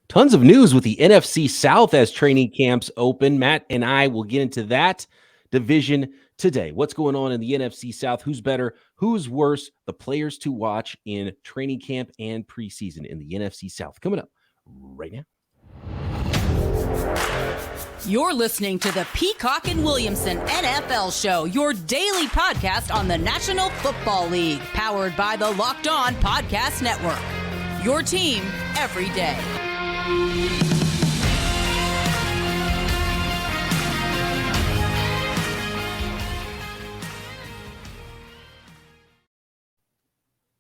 Tons of news with the NFC South as training camps open. Matt and I will get into that division today. What's going on in the NFC South? Who's better? Who's worse? The players to watch in training camp and preseason in the NFC South. Coming up right now. You're listening to the Peacock and Williamson NFL Show, your daily podcast on the National Football League, powered by the Locked On Podcast Network. Your team every day.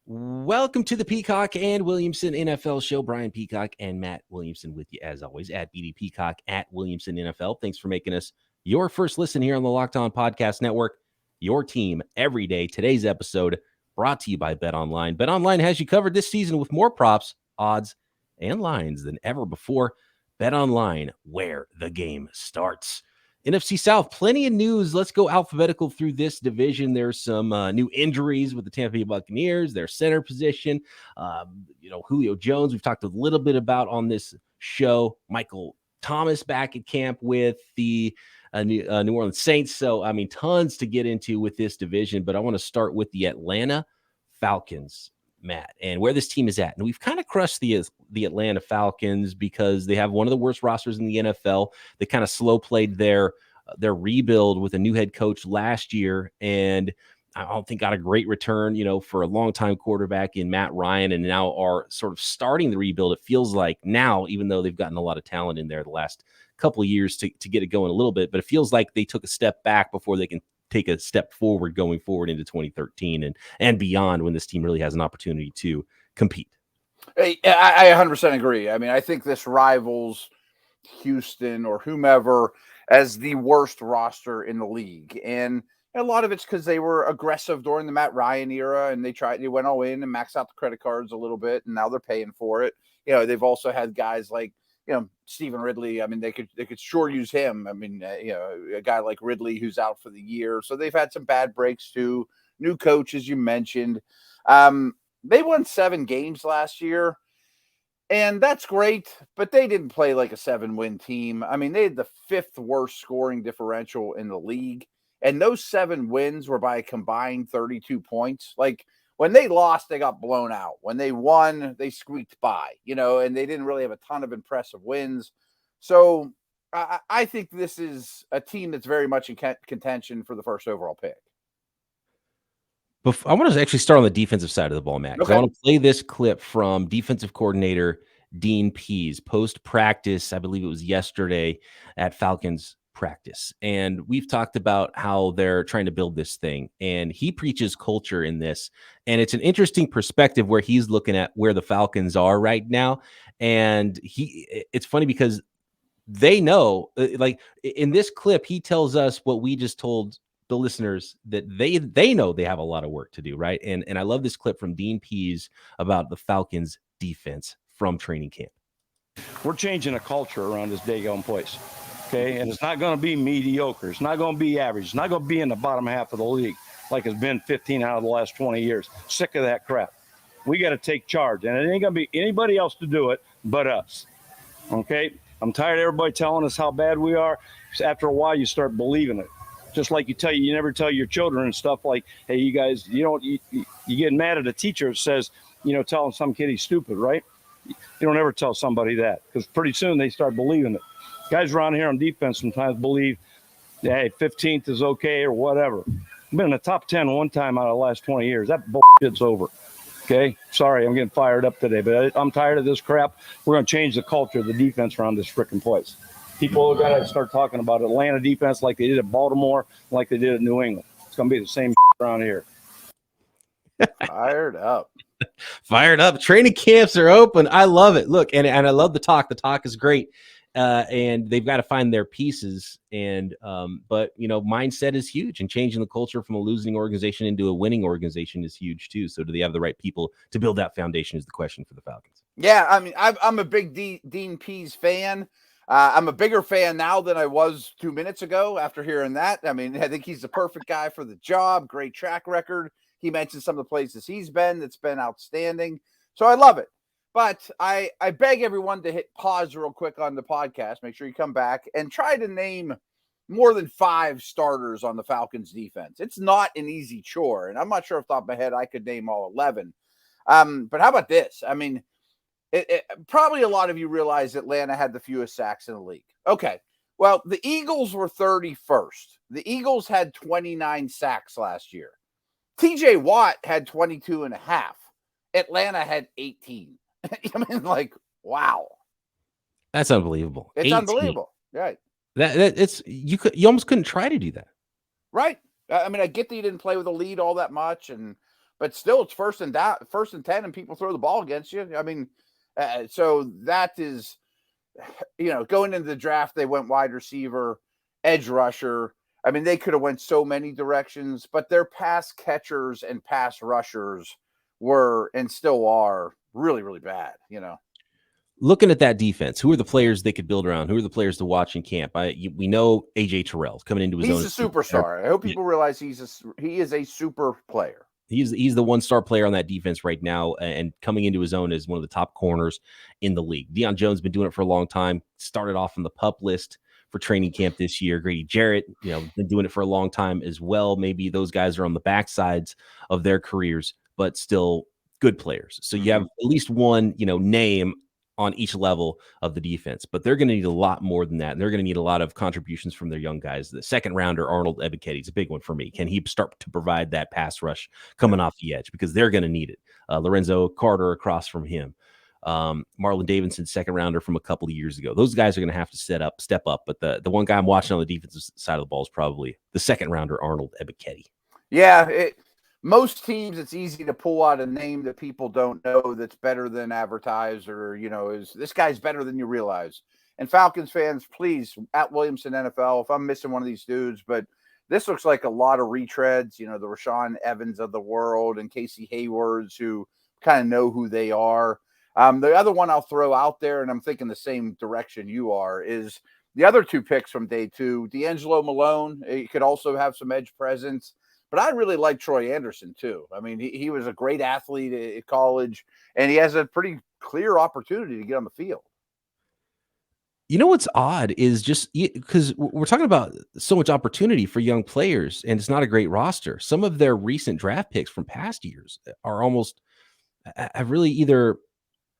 Welcome to the Peacock and Williamson NFL Show. Brian Peacock and Matt Williamson with you as always at BD Peacock at Williamson NFL. Thanks for making us your first listen here on the Locked On Podcast Network. Your team every day. Today's episode brought to you by BetOnline. BetOnline has you covered this season with more props, odds, and lines than ever before. BetOnline, where the game starts. NFC South, plenty of news. Let's go alphabetical through this division. There's some new injuries with the Tampa Bay Buccaneers, their center position. Julio Jones, we've talked a little bit about on this show. Michael Thomas back at camp with the New Orleans Saints. So, tons to get into with this division, but I want to start with the Atlanta Falcons, Matt, and where this team is at. And we've kind of crushed the Atlanta Falcons because they have one of the worst rosters in the NFL. They kind of slow played their rebuild with a new head coach last year, and I don't think got a great return, for a long-time quarterback in Matt Ryan, and now are sort of starting the rebuild. It feels like now, even though they've gotten a lot of talent in there the last couple of years to get it going a little bit, but it feels like they took a step back before they can take a step forward going forward into 2013 and beyond, when this team really has an opportunity to compete. I 100% agree. I think this rivals Houston or whomever as the worst roster in the league. And a lot of it's because they were aggressive during the Matt Ryan era, and they went all in and maxed out the credit cards a little bit, and now they're paying for it. They've also had guys like, Stephen Ridley. They could sure use him. A guy like Ridley who's out for the year. So they've had some bad breaks too. New coach, as you mentioned. They won 7 games last year, and that's great, but they didn't play like a 7-win team. They had the 5th worst scoring differential in the league, and those 7 wins were by a combined 32 points. Like, when they lost, they got blown out. When they won, they squeaked by, and they didn't really have a ton of impressive wins. So I think this is a team that's very much in contention for the first overall pick. I want to actually start on the defensive side of the ball, Matt. Okay. I want to play this clip from defensive coordinator Dean Pease post-practice. I believe it was yesterday at Falcons practice. And we've talked about how they're trying to build this thing. And he preaches culture in this. And it's an interesting perspective where he's looking at where the Falcons are right now. And it's funny because they know, like in this clip, he tells us what we just told the listeners, that they know they have a lot of work to do, right? And I love this clip from Dean Pease about the Falcons defense from training camp. We're changing a culture around this daggone place, okay? And it's not going to be mediocre. It's not going to be average. It's not going to be in the bottom half of the league like it's been 15 out of the last 20 years. Sick of that crap. We got to take charge, and it ain't going to be anybody else to do it but us, okay? I'm tired of everybody telling us how bad we are. After a while, you start believing it. Just like you never tell your children and stuff like, hey, you guys, you get mad at a teacher that says, telling some kid he's stupid, right? You don't ever tell somebody that, because pretty soon they start believing it. Guys around here on defense sometimes believe, hey, 15th is okay or whatever. I've been in the top 10 one time out of the last 20 years. That bullshit's over. Okay? Sorry, I'm getting fired up today, but I'm tired of this crap. We're going to change the culture of the defense around this freaking place. People are going to start talking about Atlanta defense like they did at Baltimore, like they did at New England. It's going to be the same around here. Fired up. Fired up. Training camps are open. I love it. Look, and I love the talk. The talk is great. And they've got to find their pieces. But mindset is huge, and changing the culture from a losing organization into a winning organization is huge too. So do they have the right people to build that foundation is the question for the Falcons. Yeah. I'm a big Dean Pease fan. I'm a bigger fan now than I was 2 minutes ago after hearing that. I think he's the perfect guy for the job. Great track record. He mentioned some of the places he's been that's been outstanding. So I love it. But I beg everyone to hit pause real quick on the podcast. Make sure you come back and try to name more than 5 starters on the Falcons defense. It's not an easy chore. And I'm not sure off the top of my head I could name all 11. But how about this? I mean, probably a lot of you realize Atlanta had the fewest sacks in the league. Okay. Well, the Eagles were 31st. The Eagles had 29 sacks last year. TJ Watt had 22 and a half. Atlanta had 18. I mean, like, wow. That's unbelievable. It's 18. unbelievable. Right. You almost couldn't try to do that. Right. I mean, I get that you didn't play with a lead all that much, but still it's first and 10 and people throw the ball against you. I mean, so that is, going into the draft, they went wide receiver, edge rusher. I mean, they could have went so many directions, but their pass catchers and pass rushers were and still are really, really bad, Looking at that defense, who are the players they could build around? Who are the players to watch in camp? We know AJ Terrell's coming into his own. He's a superstar. I hope people realize he is a super player. He's the one-star player on that defense right now, and coming into his own as one of the top corners in the league. Deion Jones been doing it for a long time. Started off on the PUP list for training camp this year. Grady Jarrett, been doing it for a long time as well. Maybe those guys are on the backsides of their careers, but still good players. So you have at least one, name on each level of the defense, but they're going to need a lot more than that. And they're going to need a lot of contributions from their young guys. The second rounder, Arnold Ebiketie, is a big one for me. Can he start to provide that pass rush coming off the edge? Because they're going to need it. Lorenzo Carter across from him. Marlon Davidson, second rounder from a couple of years ago. Those guys are going to have to step up. But the one guy I'm watching on the defensive side of the ball is probably the second rounder, Arnold Ebiketie. Yeah, most teams, it's easy to pull out a name that people don't know that's better than advertised, or, is this guy's better than you realize. And Falcons fans, please, at Williamson NFL, if I'm missing one of these dudes, but this looks like a lot of retreads, the Rashaan Evans of the world and Casey Haywards, who kind of know who they are. The other one I'll throw out there, and I'm thinking the same direction you are, is the other 2 picks from day 2. Deangelo Malone, he could also have some edge presence. But I really like Troy Anderson, too. I mean, he was a great athlete at college, and he has a pretty clear opportunity to get on the field. What's odd is just because we're talking about so much opportunity for young players, and it's not a great roster. Some of their recent draft picks from past years have really either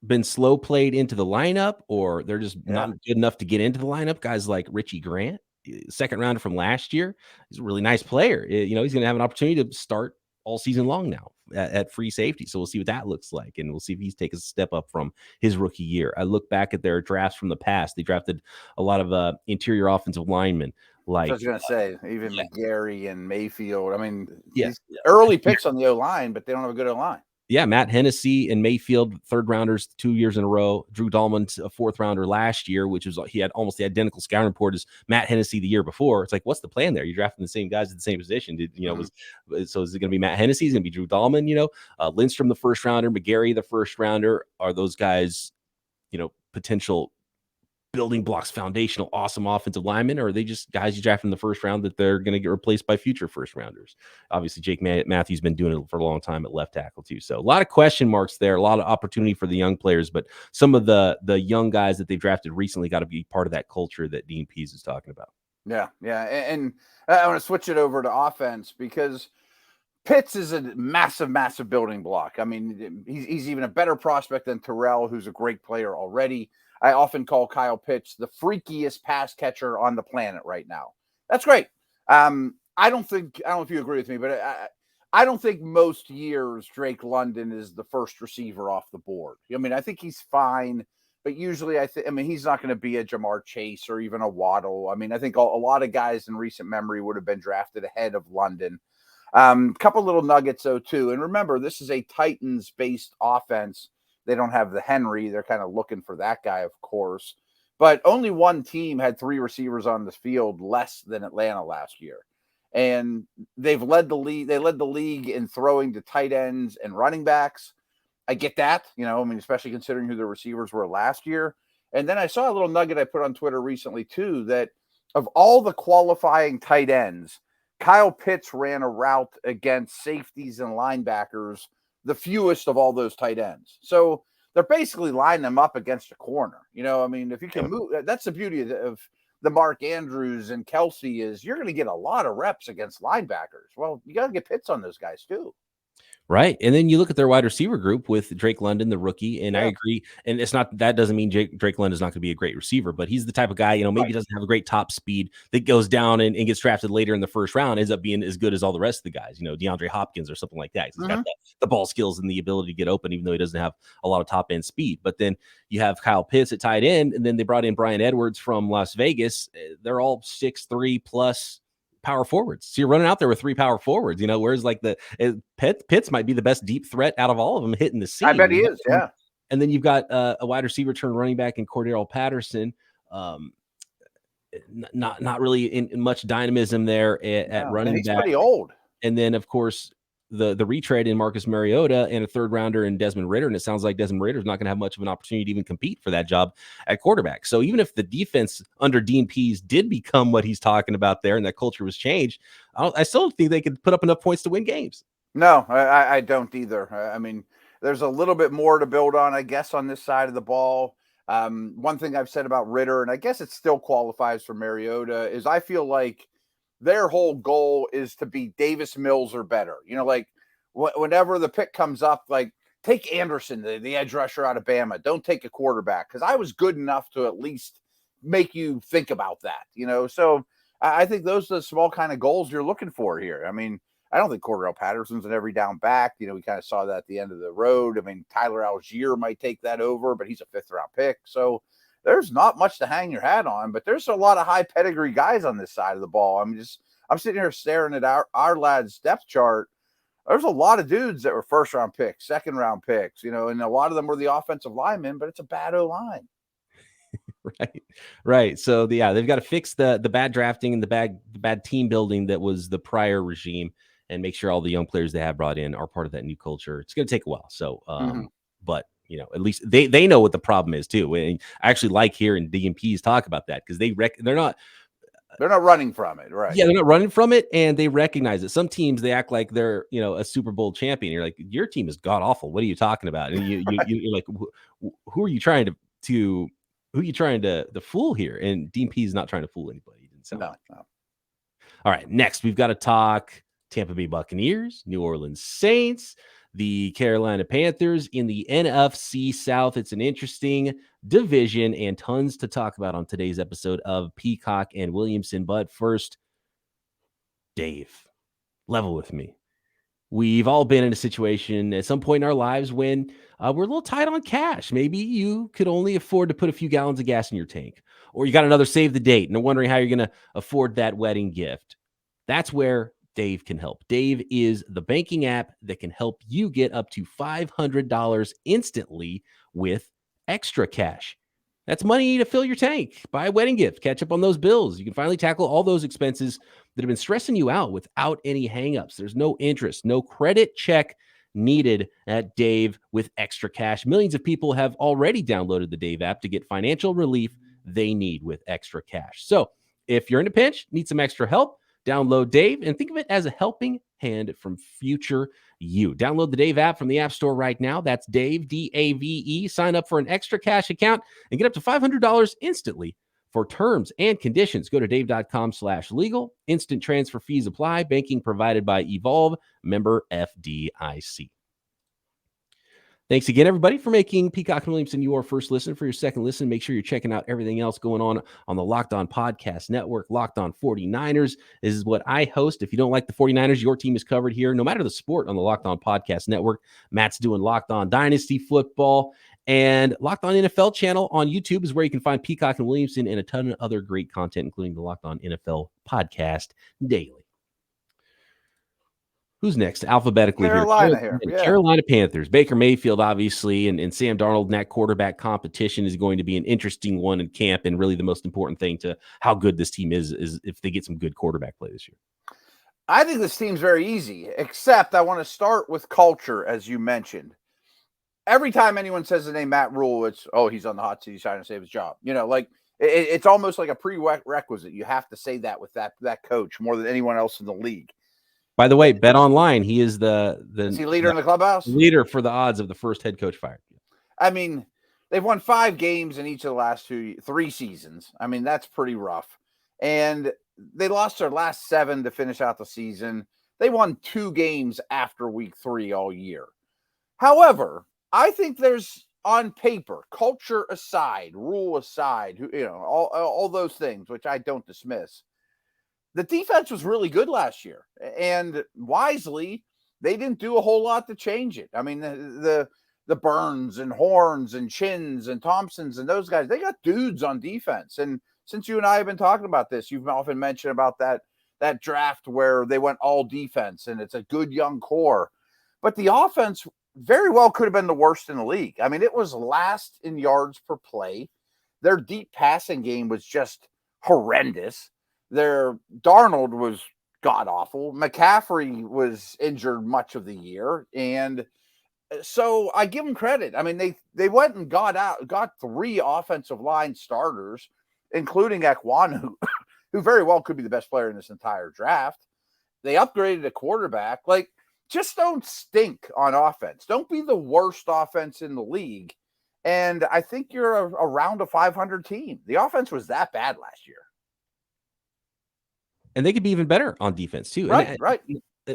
been slow played into the lineup, or they're just not good enough to get into the lineup. Guys like Richie Grant, second rounder from last year. He's a really nice player. He's going to have an opportunity to start all season long now at free safety. So we'll see what that looks like. And we'll see if he's taken a step up from his rookie year. I look back at their drafts from the past. They drafted a lot of interior offensive linemen. Like, I was going to say, even McGarry and Mayfield. I mean, early picks on the O-line, but they don't have a good O-line. Yeah, Matt Hennessy and Mayfield, third rounders 2 years in a row. Drew Dahlman, a fourth rounder last year, which was he had almost the identical scouting report as Matt Hennessy the year before. It's like, what's the plan there? You're drafting the same guys at the same position. So is it going to be Matt Hennessy? Is it going to be Drew Dahlman? Lindstrom, the first rounder, McGarry, the first rounder. Are those guys, potential building blocks, foundational, awesome offensive linemen, or are they just guys you draft in the first round that they're going to get replaced by future first rounders? Obviously, Jake Matthews been doing it for a long time at left tackle too. So a lot of question marks there, a lot of opportunity for the young players, but some of the young guys that they've drafted recently got to be part of that culture that Dean Pease is talking about. Yeah. And I want to switch it over to offense because Pitts is a massive, massive building block. I mean, he's even a better prospect than Tyrell, who's a great player already. I often call Kyle Pitts the freakiest pass catcher on the planet right now. That's great. I don't know if you agree with me, but I don't think most years Drake London is the first receiver off the board. I mean, I think he's fine, but usually he's not going to be a Jamar Chase or even a Waddle. I mean, I think a lot of guys in recent memory would have been drafted ahead of London. Couple little nuggets though too. And remember, this is a Titans-based offense. They don't have the Henry. They're kind of looking for that guy, of course. But only one team had 3 receivers on the field less than Atlanta last year. And they've led the league. They led the league in throwing to tight ends and running backs. I get that, especially considering who the receivers were last year. And then I saw a little nugget I put on Twitter recently too, that of all the qualifying tight ends, Kyle Pitts ran a route against safeties and linebackers, the fewest of all those tight ends. So they're basically lining them up against a corner. You know, I mean, if you can move, that's the beauty of the Mark Andrews and Kelsey is you're going to get a lot of reps against linebackers. Well, you got to get Pitts on those guys too. Right. And then you look at their wide receiver group with Drake London, the rookie. And I agree. And it's not, that doesn't mean Drake London is not going to be a great receiver, but he's the type of guy, you know, maybe doesn't have a great top speed that goes down and gets drafted later in the first round, ends up being as good as all the rest of the guys, you know, DeAndre Hopkins or something like that. He's got the ball skills and the ability to get open, even though he doesn't have a lot of top end speed. But then you have Kyle Pitts at tight end, and then they brought in Brian Edwards from Las Vegas. They're all 6'3" plus power forwards. So you're running out there with 3 power forwards, you know, whereas like Pitts might be the best deep threat out of all of them hitting the seam. I bet he is. Yeah. And then you've got a wide receiver turn running back in Cordero Patterson. Not really in much dynamism there at running he's back. Pretty old. And then of course the retread in Marcus Mariota and a 3rd rounder in Desmond Ridder. And it sounds like Desmond Ridder is not going to have much of an opportunity to even compete for that job at quarterback. So even if the defense under Dean Pease did become what he's talking about there and that culture was changed, I still don't think they could put up enough points to win games. No, I don't either. I mean, there's a little bit more to build on, I guess, on this side of the ball. One thing I've said about Ridder, and I guess it still qualifies for Mariota, is I feel like their whole goal is to be Davis Mills or better. You know, like whenever the pick comes up, like take Anderson, the edge rusher out of Bama. Don't take a quarterback, because I was good enough to at least make you think about that, you know? So I think those are the small kind of goals you're looking for here. I mean, I don't think Cordero Patterson's an every down back. You know, we kind of saw that at the end of the road. I mean, Tyler Algier might take that over, but he's a 5th round pick. So there's not much to hang your hat on, but there's a lot of high pedigree guys on this side of the ball. I'm sitting here staring at our lads' depth chart. There's a lot of dudes that were 1st round picks, 2nd round picks, you know, and a lot of them were the offensive linemen, but it's a bad O-line. Right. So they've got to fix the bad drafting and the bad team building that was the prior regime, and make sure all the young players they have brought in are part of that new culture. It's going to take a while. So, but you know, at least they know what the problem is too. And I actually like hearing DMPs talk about that, because they're not running from it, right? Yeah, they're not running from it, and they recognize it. Some teams, they act like they're, you know, a Super Bowl champion. You're like, your team is god awful. What are you talking about? And you're like, who are you trying to fool here? And Dean P is not trying to fool anybody. He didn't sound like. No. All right, next we've got to talk Tampa Bay Buccaneers, New Orleans Saints, the Carolina Panthers in the NFC South. It's an interesting division and tons to talk about on today's episode of Peacock and Williamson. But first, Dave, level with me. We've all been in a situation at some point in our lives when we're a little tight on cash. Maybe you could only afford to put a few gallons of gas in your tank, or you got another save the date and are wondering how you're going to afford that wedding gift. That's where Dave can help. Dave is the banking app that can help you get up to $500 instantly with extra cash. That's money to fill your tank, buy a wedding gift, catch up on those bills. You can finally tackle all those expenses that have been stressing you out without any hangups. There's no interest, no credit check needed at Dave with extra cash. Millions of people have already downloaded the Dave app to get financial relief they need with extra cash. So if you're in a pinch, need some extra help, download Dave and think of it as a helping hand from future you. Download the Dave app from the App Store right now. That's Dave, D-A-V-E. Sign up for an extra cash account and get up to $500 instantly. For terms and conditions, go to dave.com/legal. Instant transfer fees apply. Banking provided by Evolve, member FDIC. Thanks again, everybody, for making Peacock and Williamson your first listen. For your second listen, make sure you're checking out everything else going on the Locked On Podcast Network. Locked On 49ers. This is what I host. If you don't like the 49ers, your team is covered here, no matter the sport, on the Locked On Podcast Network. Matt's doing Locked On Dynasty Football. And Locked On NFL channel on YouTube is where you can find Peacock and Williamson and a ton of other great content, including the Locked On NFL podcast daily. Who's next? Alphabetically Carolina here. Yeah. Carolina Panthers. Baker Mayfield, obviously, and Sam Darnold in that quarterback competition is going to be an interesting one in camp. And really the most important thing to how good this team is if they get some good quarterback play this year. I think this team's very easy, except I want to start with culture, as you mentioned. Every time anyone says the name Matt Rule, it's, oh, he's on the hot seat, he's trying to save his job. You know, like it's almost like a prerequisite. You have to say that with that coach more than anyone else in the league. By the way, Bet Online, he is is he leader in the clubhouse? Leader for the odds of the first head coach fired. I mean, they've won 5 games in each of the last 3 seasons. I mean, that's pretty rough. And they lost their last 7 to finish out the season. They won 2 games after week 3 all year. However, I think there's, on paper, culture aside, rule aside, all those things, which I don't dismiss, the defense was really good last year. And wisely, they didn't do a whole lot to change it. I mean, the Burns and Horns and Chins and Thompsons and those guys, they got dudes on defense. And since you and I have been talking about this, you've often mentioned about that draft where they went all defense and it's a good young core. But the offense very well could have been the worst in the league. I mean, it was last in yards per play. Their deep passing game was just horrendous. Their Darnold was god-awful. McCaffrey was injured much of the year. And so I give them credit. I mean, they went and got 3 offensive line starters, including Ekwonu, who very well could be the best player in this entire draft. They upgraded a quarterback. Like, just don't stink on offense. Don't be the worst offense in the league. And I think you're around a 500 team. The offense was that bad last year. And they could be even better on defense too. Right.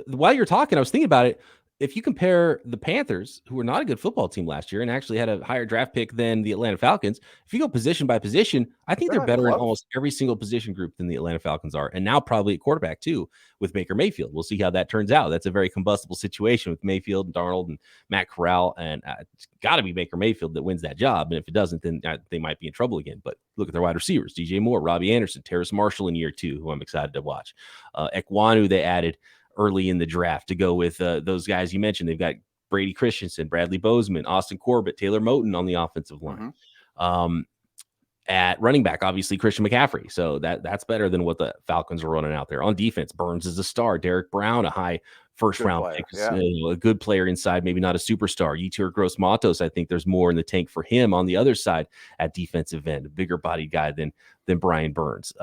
While you're talking, I was thinking about it. If you compare the Panthers, who were not a good football team last year and actually had a higher draft pick than the Atlanta Falcons, if you go position by position, I think they're better in almost every single position group than the Atlanta Falcons are. And now probably at quarterback too with Baker Mayfield. We'll see how that turns out. That's a very combustible situation with Mayfield and Darnold and Matt Corral. And it's got to be Baker Mayfield that wins that job. And if it doesn't, then they might be in trouble again. But look at their wide receivers, DJ Moore, Robbie Anderson, Terrace Marshall in year 2, who I'm excited to watch. Ekwonu they added early in the draft to go with those guys you mentioned. They've got Brady Christensen, Bradley Bozeman, Austin Corbett, Taylor Moton on the offensive line. At running back, obviously Christian McCaffrey. So that's better than what the Falcons are running out there. On defense, Burns is a star. Derrick Brown, a high first-round pick, a good player inside, maybe not a superstar. Yetur Gross-Matos, I think there's more in the tank for him on the other side at defensive end, a bigger-bodied guy than Brian Burns.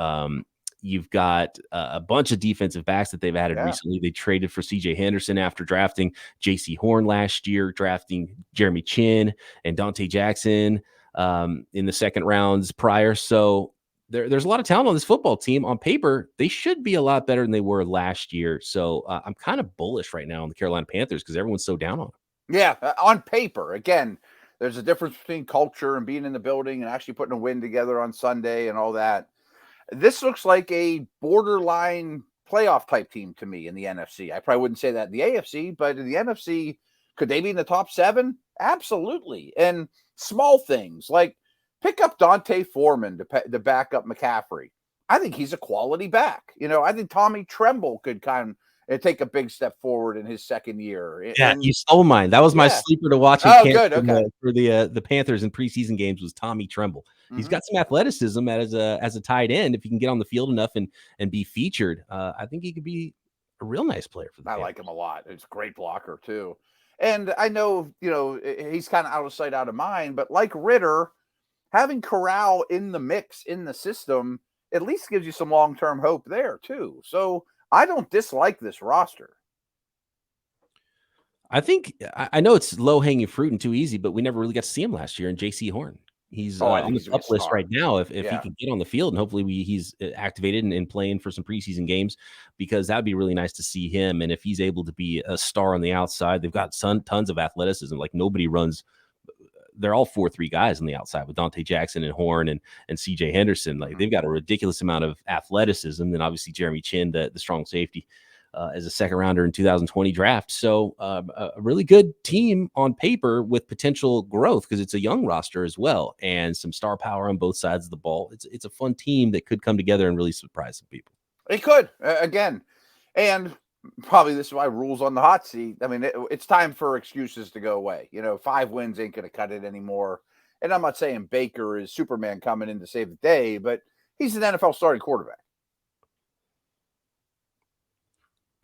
You've got a bunch of defensive backs that they've added recently. They traded for CJ Henderson after drafting Jaycee Horn last year, drafting Jeremy Chin and Dante Jackson in the second rounds prior. So there's a lot of talent on this football team. On paper, they should be a lot better than they were last year. So I'm kind of bullish right now on the Carolina Panthers because everyone's so down on them. Yeah, on paper. Again, there's a difference between culture and being in the building and actually putting a win together on Sunday and all that. This looks like a borderline playoff type team to me in the NFC. I probably wouldn't say that in the AFC, but in the NFC, could they be in the top 7? Absolutely. And small things like pick up Dante Foreman to back up McCaffrey. I think he's a quality back. I think Tommy Tremble could kind of take a big step forward in his second year. Yeah, you stole mine. That was my sleeper to watch. Good. Okay. For the Panthers in preseason games was Tommy Tremble. He's got some athleticism as a tight end. If he can get on the field enough and be featured, I think he could be a real nice player for the Panthers. I like him a lot. He's a great blocker too. And I know, he's kind of out of sight, out of mind, but like Ritter, having Corral in the mix, in the system, at least gives you some long-term hope there too. So I don't dislike this roster. I think I know it's low-hanging fruit and too easy, but we never really got to see him last year in Jaycee Horn. He's on the up list right now. If he can get on the field, and hopefully he's activated and playing for some preseason games, because that'd be really nice to see him. And if he's able to be a star on the outside, they've got tons of athleticism. Like nobody runs. They're all 4-3 guys on the outside with Dante Jackson and Horn and CJ Henderson. Like they've got a ridiculous amount of athleticism. Then obviously Jeremy Chin, the strong safety, as a second rounder in 2020 draft. So a really good team on paper with potential growth because it's a young roster as well and some star power on both sides of the ball. It's a fun team that could come together and really surprise some people. It could again, and probably this is why rules on the hot seat. I mean, it's time for excuses to go away. 5 wins ain't going to cut it anymore. And I'm not saying Baker is Superman coming in to save the day, but he's an NFL starting quarterback.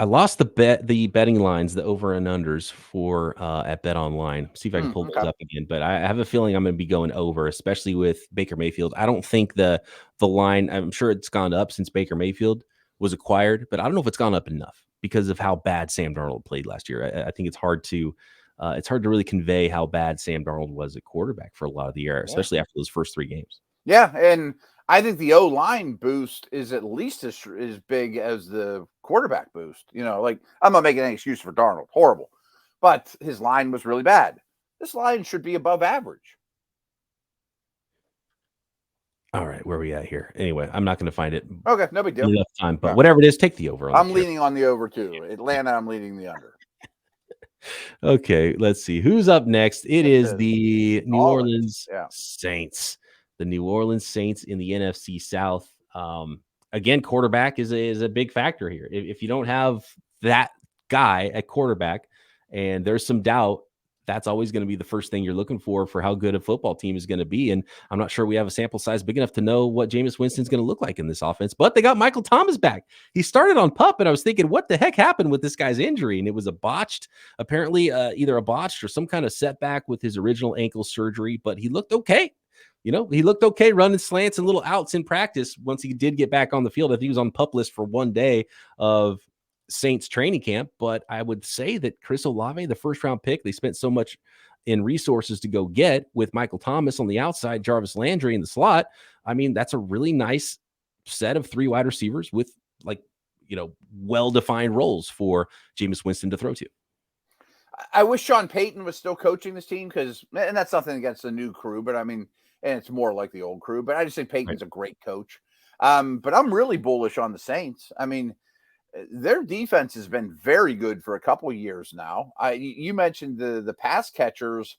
I lost the betting lines, the over and unders for at Bet Online. See if I can pull those up again. But I have a feeling I'm going to be going over, especially with Baker Mayfield. I don't think the line, I'm sure it's gone up since Baker Mayfield was acquired, but I don't know if it's gone up enough because of how bad Sam Darnold played last year. I think it's hard to it's hard to really convey how bad Sam Darnold was at quarterback for a lot of the year, especially after those first 3 games. Yeah, and I think the O-line boost is at least as big as the quarterback boost. Like, I'm not making any excuse for Darnold. Horrible. But his line was really bad. This line should be above average. All right, where are we at here? Anyway, I'm not going to find it. Okay, no big deal. Enough time, but whatever it is, take the over. I'm leaning on the over too. Atlanta, I'm leaning the under. Okay, let's see. Who's up next? It is the New Orleans Saints. The New Orleans Saints in the NFC South. Again, quarterback is a big factor here. If you don't have that guy at quarterback and there's some doubt, that's always going to be the first thing you're looking for how good a football team is going to be. And I'm not sure we have a sample size big enough to know what Jameis Winston's going to look like in this offense, but they got Michael Thomas back. He started on PUP, and I was thinking, what the heck happened with this guy's injury? And it was apparently either a botched or some kind of setback with his original ankle surgery, but he looked okay. He looked okay running slants and little outs in practice once he did get back on the field. I think he was on PUP list for 1 day of Saints training camp, but I would say that Chris Olave, the first round pick, they spent so much in resources to go get with Michael Thomas on the outside, Jarvis Landry in the slot. I mean, that's a really nice set of 3 wide receivers with well-defined roles for Jameis Winston to throw to. I wish Sean Payton was still coaching this team and that's nothing against the new crew, but I mean, and it's more like the old crew, but I just think Payton's a great coach. But I'm really bullish on the Saints. I mean, their defense has been very good for a couple of years now. You mentioned the pass catchers.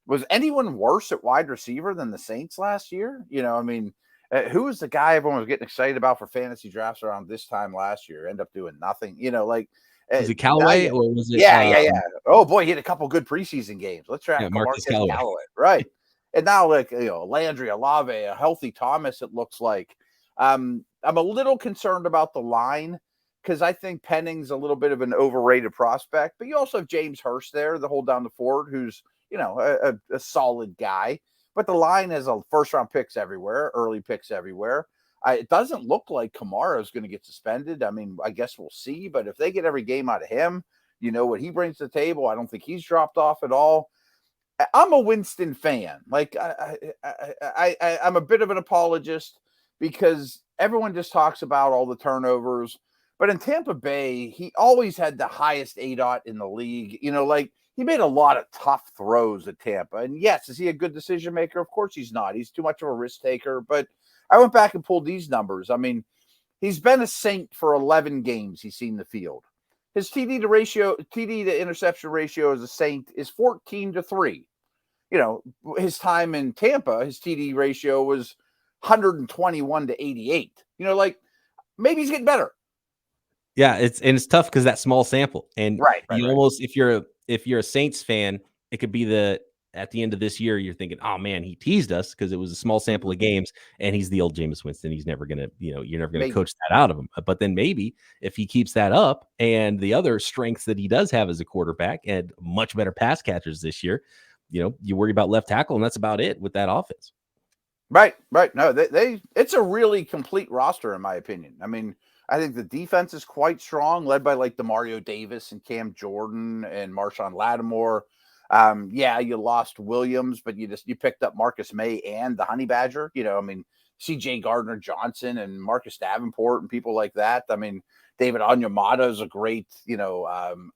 Was anyone worse at wide receiver than the Saints last year? Who was the guy everyone was getting excited about for fantasy drafts around this time last year? End up doing nothing. Was it Callaway or was it? Yeah. Oh boy, he had a couple good preseason games. Let's draft Marcus Callaway. Right. And now, Landry, Olave, a healthy Thomas, it looks like. I'm a little concerned about the line because I think Penning's a little bit of an overrated prospect. But you also have James Hurst there, the hold down the forward, who's, a solid guy. But the line has a first-round picks everywhere, early picks everywhere. It doesn't look like Kamara is going to get suspended. I mean, I guess we'll see. But if they get every game out of him, what he brings to the table, I don't think he's dropped off at all. I'm a Winston fan. Like I'm a bit of an apologist because everyone just talks about all the turnovers. But in Tampa Bay, he always had the highest ADOT in the league. He made a lot of tough throws at Tampa. And yes, is he a good decision maker? Of course he's not. He's too much of a risk taker. But I went back and pulled these numbers. I mean, he's been a Saint for 11 games he's seen the field. His TD to interception ratio as a Saint is 14-3. His time in Tampa, his TD ratio was 121-88. Maybe he's getting better. Yeah, it's tough because that small sample, and right. Almost if you're a Saints fan, it could be at the end of this year, you're thinking, oh man, he teased us because it was a small sample of games, and he's the old Jameis Winston. He's never gonna, you're never gonna coach that out of him. But then maybe if he keeps that up and the other strengths that he does have as a quarterback and much better pass catchers this year, you worry about left tackle, and that's about it with that offense. Right. No, it's a really complete roster in my opinion. I mean, I think the defense is quite strong, led by like Demario Davis and Cam Jordan and Marshawn Lattimore. You lost Williams, but you picked up Marcus May and the Honey Badger. CJ Gardner-Johnson and Marcus Davenport and people like that. I mean, David Onyemata is a great,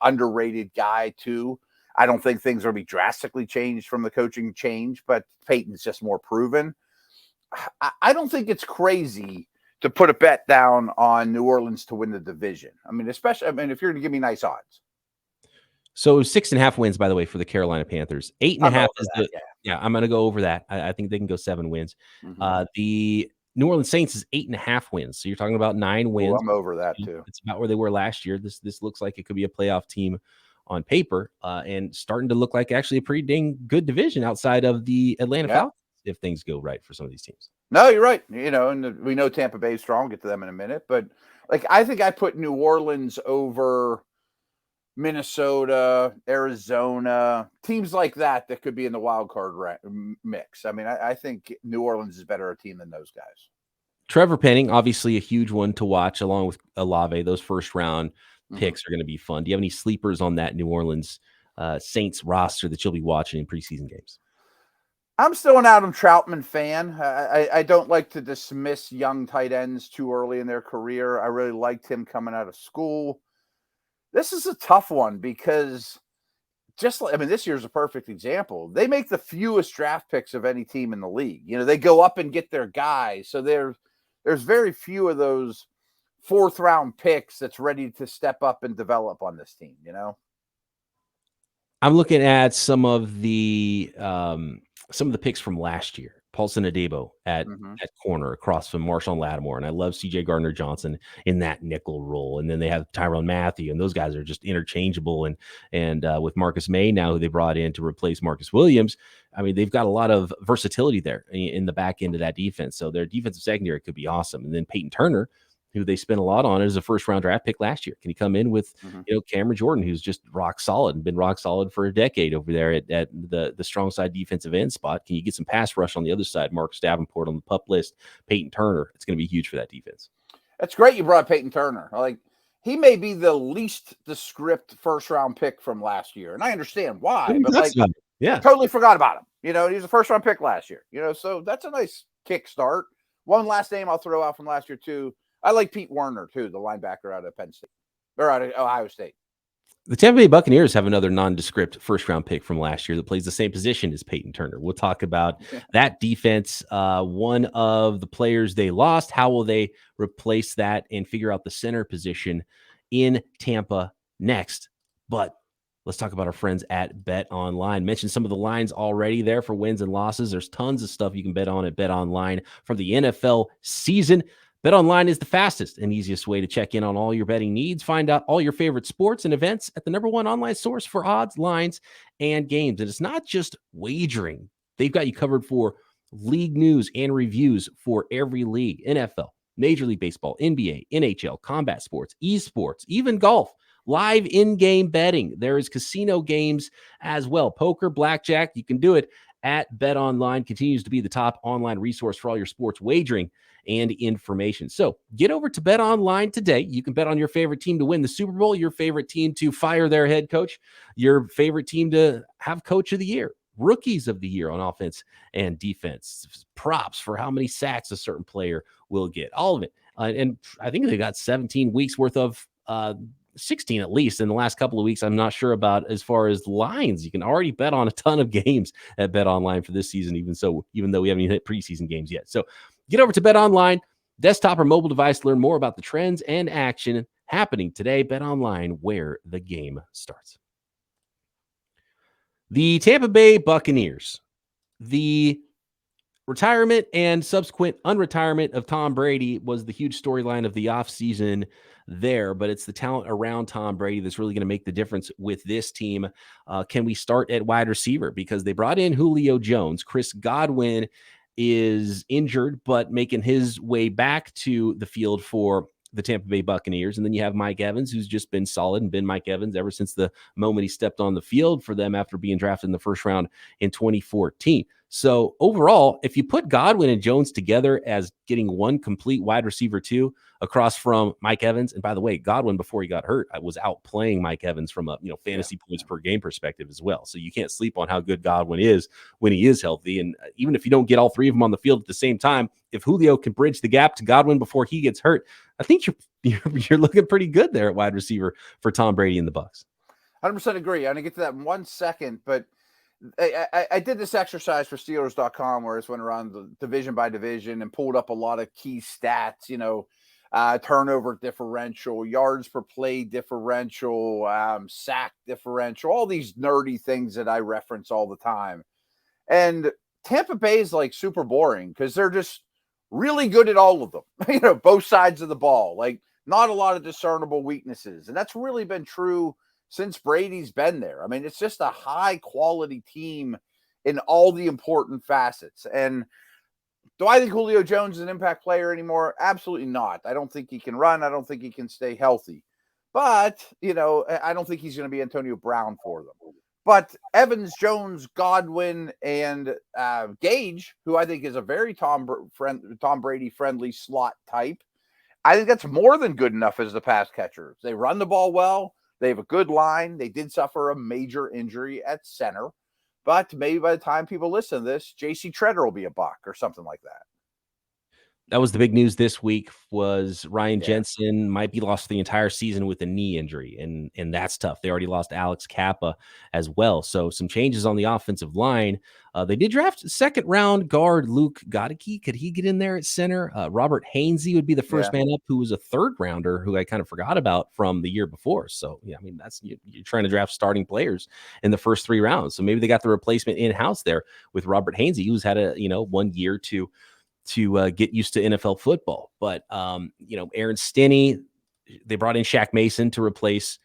underrated guy too. I don't think things will be drastically changed from the coaching change, but Peyton's just more proven. I don't think it's crazy to put a bet down on New Orleans to win the division. I mean, if you're going to give me nice odds. So 6.5 wins, by the way, for the Carolina Panthers. 8.5 is I'm going to go over that. I think they can go 7 wins. Mm-hmm. The New Orleans Saints is 8.5 wins. So you're talking about 9 wins. I'm over that too. It's about where they were last year. This looks like it could be a playoff team on paper, and starting to look like actually a pretty dang good division outside of the Atlanta Falcons if things go right for some of these teams. No, you're right. And we know Tampa Bay is strong. We'll get to them in a minute, but I think I put New Orleans over Minnesota, Arizona, teams like that could be in the wild card mix. I mean, I think New Orleans is better a team than those guys. Trevor Penning, obviously a huge one to watch, along with Olave. Those first round picks are going to be fun. Do you have any sleepers on that New Orleans Saints roster that you'll be watching in preseason games? I'm still an Adam Troutman fan. I don't like to dismiss young tight ends too early in their career. I really liked him coming out of school. This is a tough one because this year's a perfect example. They make the fewest draft picks of any team in the league. They go up and get their guys. So there's very few of those fourth round picks that's ready to step up and develop on this team, I'm looking at some of the picks from last year. Paulson Adebo at corner across from Marshawn Lattimore. And I love CJ Gardner-Johnson in that nickel role. And then they have Tyrell Matthew, and those guys are just interchangeable. And with Marcus May now, who they brought in to replace Marcus Williams, I mean, they've got a lot of versatility there in the back end of that defense. So their defensive secondary could be awesome. And then Peyton Turner, who they spent a lot on as a first-round draft pick last year. Can he come in with, Cameron Jordan, who's just rock solid and been rock solid for a decade over there at the strong side defensive end spot? Can you get some pass rush on the other side? Marcus Davenport on the PUP list, Peyton Turner. It's going to be huge for that defense. That's great you brought Peyton Turner. He may be the least descript first-round pick from last year, and I understand why. But I totally forgot about him. He was a first-round pick last year. So that's a nice kickstart. One last name I'll throw out from last year too. I like Pete Werner, too, the linebacker out of Penn State, or out of Ohio State. The Tampa Bay Buccaneers have another nondescript first-round pick from last year that plays the same position as Peyton Turner. We'll talk about that defense. One of the players they lost, how will they replace that and figure out the center position in Tampa next? But let's talk about our friends at Bet Online. Mentioned some of the lines already there for wins and losses. There's tons of stuff you can bet on at Bet Online from the NFL season. BetOnline is the fastest and easiest way to check in on all your betting needs. Find out all your favorite sports and events at the #1 online source for odds, lines, and games. And it's not just wagering. They've got you covered for league news and reviews for every league: NFL, Major League Baseball, NBA, NHL, combat sports, esports, even golf. Live in-game betting. There is casino games as well. Poker, blackjack, you can do it at BetOnline. Continues to be the top online resource for all your sports wagering and information. So get over to BetOnline today. You can bet on your favorite team to win the Super Bowl, your favorite team to fire their head coach, your favorite team to have coach of the year, rookies of the year on offense and defense, props for how many sacks a certain player will get, all of it. And I think they got 17 weeks worth of 16 at least in the last couple of weeks. I'm not sure about as far as lines. You can already bet on a ton of games at BetOnline for this season, even though we haven't hit preseason games yet. So get over to BetOnline, desktop or mobile device, to learn more about the trends and action happening today. BetOnline, where the game starts. The Tampa Bay Buccaneers, the retirement and subsequent unretirement of Tom Brady was the huge storyline of the offseason there, but it's the talent around Tom Brady that's really going to make the difference with this team. Can we start at wide receiver? Because they brought in Julio Jones. Chris Godwin is injured, but making his way back to the field for the Tampa Bay Buccaneers. And then you have Mike Evans, who's just been solid and been Mike Evans ever since the moment he stepped on the field for them after being drafted in the first round in 2014. So overall, if you put Godwin and Jones together as getting one complete wide receiver two across from Mike Evans, and by the way, Godwin, before he got hurt, was outplaying Mike Evans from a fantasy points per game perspective as well. So you can't sleep on how good Godwin is when he is healthy. And even if you don't get all three of them on the field at the same time, if Julio can bridge the gap to Godwin before he gets hurt, I think you're looking pretty good there at wide receiver for Tom Brady and the Bucs. 100% agree. I'm going to get to that in 1 second, but I did this exercise for Steelers.com where I just went around the division by division and pulled up a lot of key stats, turnover differential, yards per play differential, sack differential, all these nerdy things that I reference all the time. And Tampa Bay is like super boring because they're just really good at all of them, both sides of the ball, like not a lot of discernible weaknesses. And that's really been true since Brady's been there. I mean, it's just a high quality team in all the important facets. And do I think Julio Jones is an impact player anymore? Absolutely not. I don't think he can run. I don't think he can stay healthy. But, I don't think he's going to be Antonio Brown for them. But Evans, Jones, Godwin, and Gage, who I think is a very Tom Brady friendly slot type, I think that's more than good enough as the pass catchers. They run the ball well. They have a good line. They did suffer a major injury at center, but maybe by the time people listen to this, Jaycee Treader will be a Buck or something like that. That was the big news this week. Was Ryan Jensen might be lost the entire season with a knee injury, and that's tough. They already lost Alex Kappa as well, so some changes on the offensive line. They did draft second round guard Luke Godicke. Could he get in there at center? Robert Hainsey would be the first man up, who was a third rounder who I kind of forgot about from the year before. So yeah, I mean that's you're trying to draft starting players in the first 3 rounds. So maybe they got the replacement in house there with Robert Hainsey, who's had a 1 year to get used to NFL football. But, Aaron Stinney, they brought in Shaq Mason to replace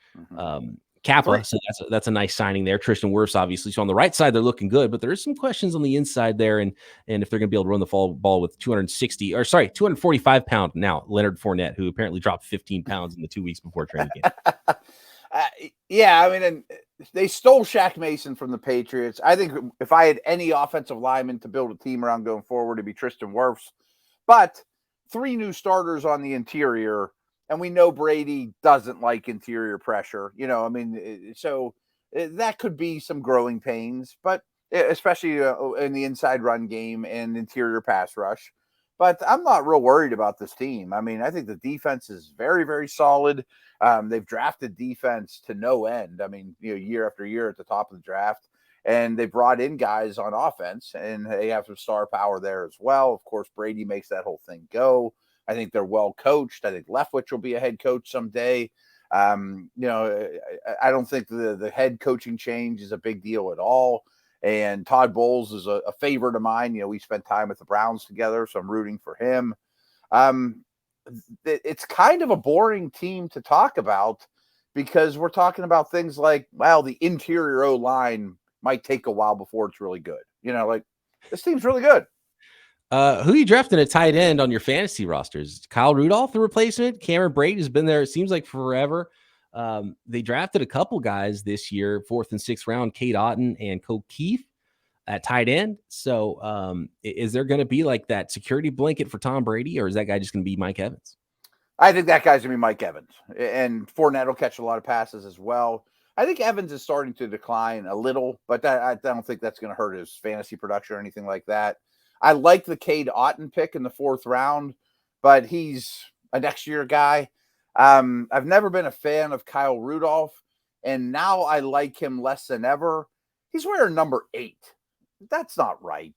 Kappa. Right. So that's a nice signing there. Tristan Wirfs, obviously. So on the right side, they're looking good, but there is some questions on the inside there. And if they're going to be able to run the ball with 245 pound now, Leonard Fournette, who apparently dropped 15 pounds in the 2 weeks before training camp. And they stole Shaq Mason from the Patriots. I think if I had any offensive lineman to build a team around going forward, it'd be Tristan Wirfs. But 3 new starters on the interior, and we know Brady doesn't like interior pressure. So that could be some growing pains, but especially in the inside run game and interior pass rush. But I'm not real worried about this team. I mean, I think the defense is very, very solid. They've drafted defense to no end. I mean, year after year at the top of the draft. And they brought in guys on offense, and they have some star power there as well. Of course, Brady makes that whole thing go. I think they're well coached. I think Leftwich will be a head coach someday. I don't think the head coaching change is a big deal at all. And Todd Bowles is a favorite of mine. We spent time with the Browns together, so I'm rooting for him. It's kind of a boring team to talk about because we're talking about things like, well, the interior O-line might take a while before it's really good. This team's really good. Who you drafting at tight end on your fantasy rosters? Kyle Rudolph, the replacement? Cameron Brate has been there, it seems like, forever. They drafted a couple guys this year, 4th and 6th round, Cade Otton and Cole Keefe at tight end. So is there going to be like that security blanket for Tom Brady, or is that guy just going to be Mike Evans? I think that guy's going to be Mike Evans, and Fournette will catch a lot of passes as well. I think Evans is starting to decline a little, but I don't think that's going to hurt his fantasy production or anything like that. I like the Cade Otton pick in the 4th round, but he's a next year guy. I've never been a fan of Kyle Rudolph, and now I like him less than ever. He's wearing number 8. That's not right.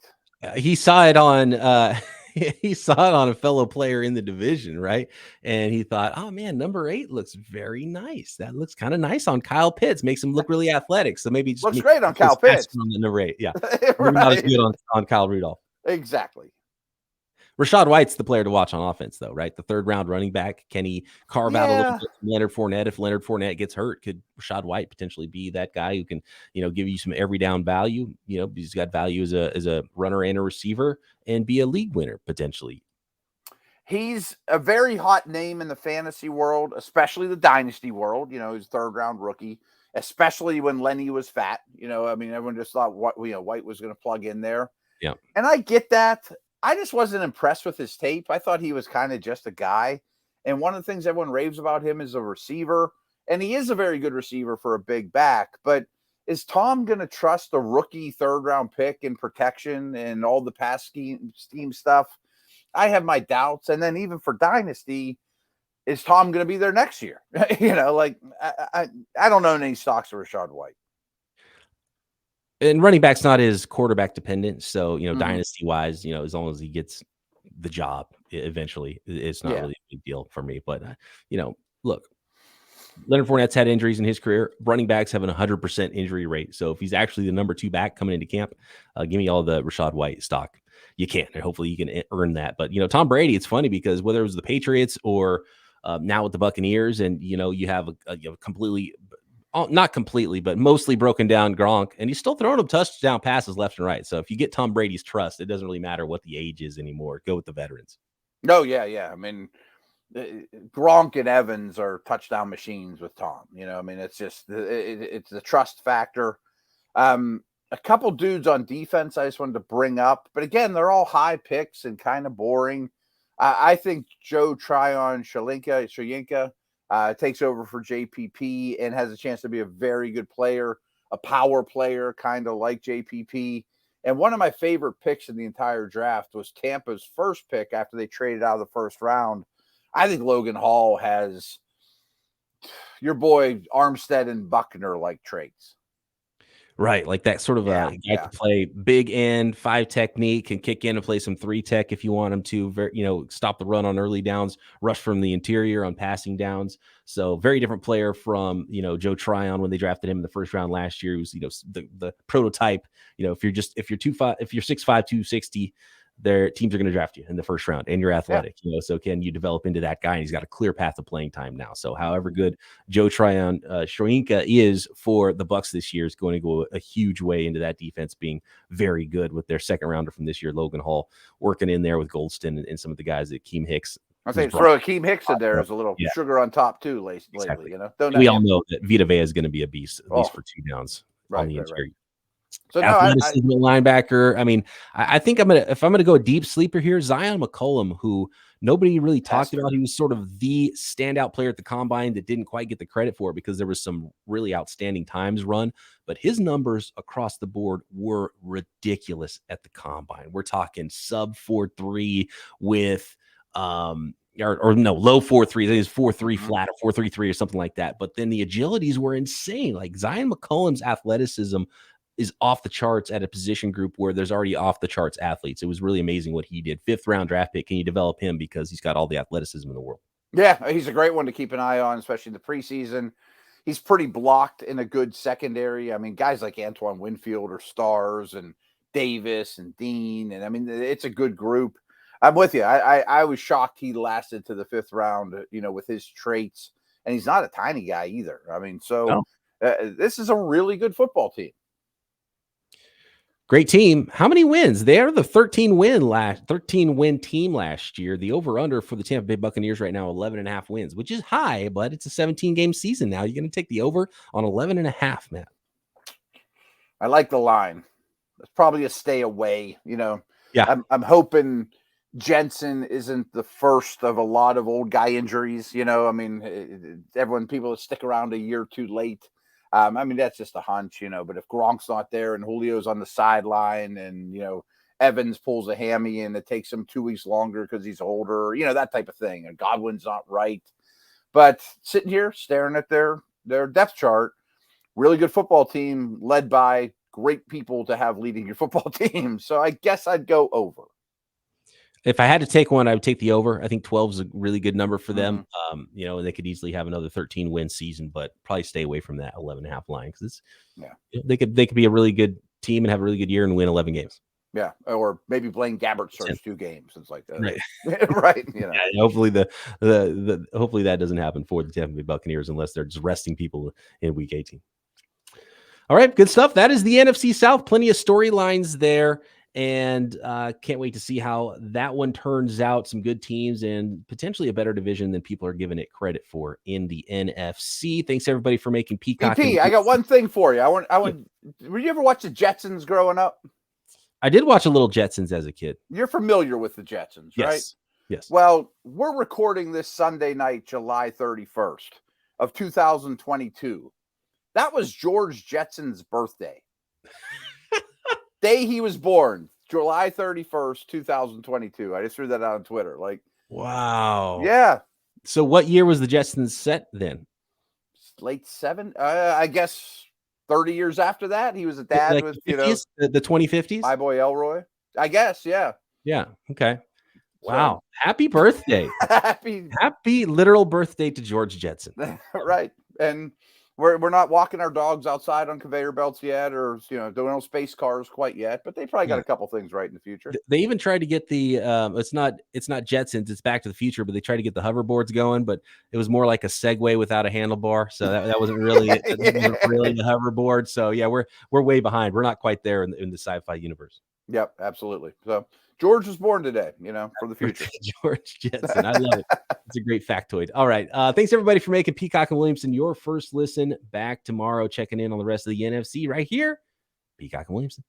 He saw it on a fellow player in the division, right? And he thought, oh man, number 8 looks very nice. That looks kind of nice on Kyle Pitts. Makes him look really athletic. So maybe just looks great on Kyle Pitts. On the number 8, yeah. Right. Not as good on Kyle Rudolph. Exactly. Rashad White's the player to watch on offense, though, right? The 3rd round running back. Can he carve out a little bit from Leonard Fournette? If Leonard Fournette gets hurt, could Rashad White potentially be that guy who can, give you some every down value? He's got value as a runner and a receiver, and be a league winner potentially. He's a very hot name in the fantasy world, especially the dynasty world. He's a 3rd round rookie, especially when Lenny was fat. Everyone just thought White was going to plug in there. Yeah, and I get that. I just wasn't impressed with his tape. I thought he was kind of just a guy. And one of the things everyone raves about him is a receiver. And he is a very good receiver for a big back. But is Tom going to trust a rookie 3rd round pick in protection and all the pass scheme stuff? I have my doubts. And then even for Dynasty, is Tom going to be there next year? I don't own any stocks of Rashad White. And running back's not as quarterback dependent. So, dynasty wise, as long as he gets the job eventually, it's not really a big deal for me. But, look, Leonard Fournette's had injuries in his career. Running backs have an 100% injury rate. So if he's actually the number 2 back coming into camp, give me all the Rashad White stock. You can, and hopefully you can earn that. But, Tom Brady, it's funny because whether it was the Patriots or now with the Buccaneers, and, you have a completely – not completely, but mostly broken down Gronk, and he's still throwing him touchdown passes left and right. So if you get Tom Brady's trust, it doesn't really matter what the age is anymore. Go with the veterans. No, yeah. I mean, Gronk and Evans are touchdown machines with Tom. It's just it's the trust factor. A couple dudes on defense I just wanted to bring up, but again, they're all high picks and kind of boring. I think Joe Tryon Shoyinka takes over for JPP and has a chance to be a very good player, a power player, kind of like JPP. And one of my favorite picks in the entire draft was Tampa's first pick after they traded out of the first round. I think Logan Hall has your boy Armstead and Buckner-like traits. Right, like that sort of guy to play big end, 5 technique, can kick in and play some 3 tech if you want him to. Stop the run on early downs, rush from the interior on passing downs. So very different player from Joe Tryon when they drafted him in the first round last year. He was the prototype. If you're 6'5", 260. Their teams are going to draft you in the first round, and you're athletic, so can you develop into that guy? And he's got a clear path of playing time now. So however good Joe Tryon Shoyinka is for the Bucs this year is going to go a huge way into that defense being very good with their second rounder from this year, Logan Hall, working in there with Goldston and some of the guys that Akeem Hicks. I think throw Akeem Hicks in there as a little sugar on top too lately. Exactly. We all know that Vita Vea is going to be a beast, at least for 2 downs on the interior. Right. So athleticism linebacker. I mean, I think if I'm gonna go a deep sleeper here, Zion McCollum, who nobody really talked about. He was sort of the standout player at the combine that didn't quite get the credit for it because there was some really outstanding times run, but his numbers across the board were ridiculous at the combine. We're talking sub 4.3 with low 4.3. I think it's 4.3 flat or 4.33 or something like that. But then the agilities were insane. Like Zion McCollum's athleticism is off the charts at a position group where there's already off the charts athletes. It was really amazing what he did. 5th round draft pick. Can you develop him because he's got all the athleticism in the world? Yeah, he's a great one to keep an eye on, especially in the preseason. He's pretty blocked in a good secondary. I mean, guys like Antoine Winfield are stars, and Davis and Dean. And I mean, it's a good group. I'm with you. I was shocked he lasted to the 5th round, with his traits. And he's not a tiny guy either. I mean, this is a really good football team. Great team. How many wins? They are the 13-win team last year. The over-under for the Tampa Bay Buccaneers right now, 11.5 wins, which is high, but it's a 17-game season now. You're going to take the over on 11.5, Matt. I like the line. It's probably a stay away. Yeah. I'm hoping Jensen isn't the first of a lot of old guy injuries. I mean, people that stick around a year too late. I mean, that's just a hunch, but if Gronk's not there and Julio's on the sideline and, Evans pulls a hammy and it takes him 2 weeks longer because he's older, that type of thing. And Godwin's not right. But sitting here staring at their depth chart, really good football team led by great people to have leading your football team. So I guess I'd go over. If I had to take one, I would take the over. I think 12 is a really good number for them. And they could easily have another 13-win season, but probably stay away from that 11.5 line because they could be a really good team and have a really good year and win 11 games. Yeah, or maybe Blaine Gabbert starts 2 games. It's like that, right? Right. Yeah, hopefully hopefully that doesn't happen for the Tampa Bay Buccaneers unless they're just resting people in Week 18. All right, good stuff. That is the NFC South. Plenty of storylines there. And can't wait to see how that one turns out. Some good teams and potentially a better division than people are giving it credit for in the NFC. Thanks everybody for making Peacock. BP, I got one thing for you. Were you ever watch the Jetsons growing up? I did watch a little Jetsons as a kid. You're familiar with the Jetsons, right? Yes. Well, we're recording this Sunday night, July 31st of 2022. That was George Jetson's birthday. Day he was born, July 31st, 2022. I just threw that out on Twitter. Wow. Yeah. So what year was the Jetsons set then? Late 7. I guess 30 years after that. He was a dad with, the 2050s. My boy Elroy. I guess, yeah. Yeah. Okay. Wow. Happy birthday. Happy literal birthday to George Jetson. Right. And we're not walking our dogs outside on conveyor belts yet, or doing no space cars quite yet, but they probably got a couple things right in the future. They even tried to get the it's not Jetsons, it's Back to the Future, but they tried to get the hoverboards going, but it was more like a Segway without a handlebar, so that wasn't really really the hoverboard. So yeah, we're way behind. We're not quite there in the sci-fi universe. Yep, absolutely. So George was born today, for the future. George Jetson. I love it. It's a great factoid. All right. Thanks, everybody, for making Peacock and Williamson your first listen. Back tomorrow, checking in on the rest of the NFC right here. Peacock and Williamson.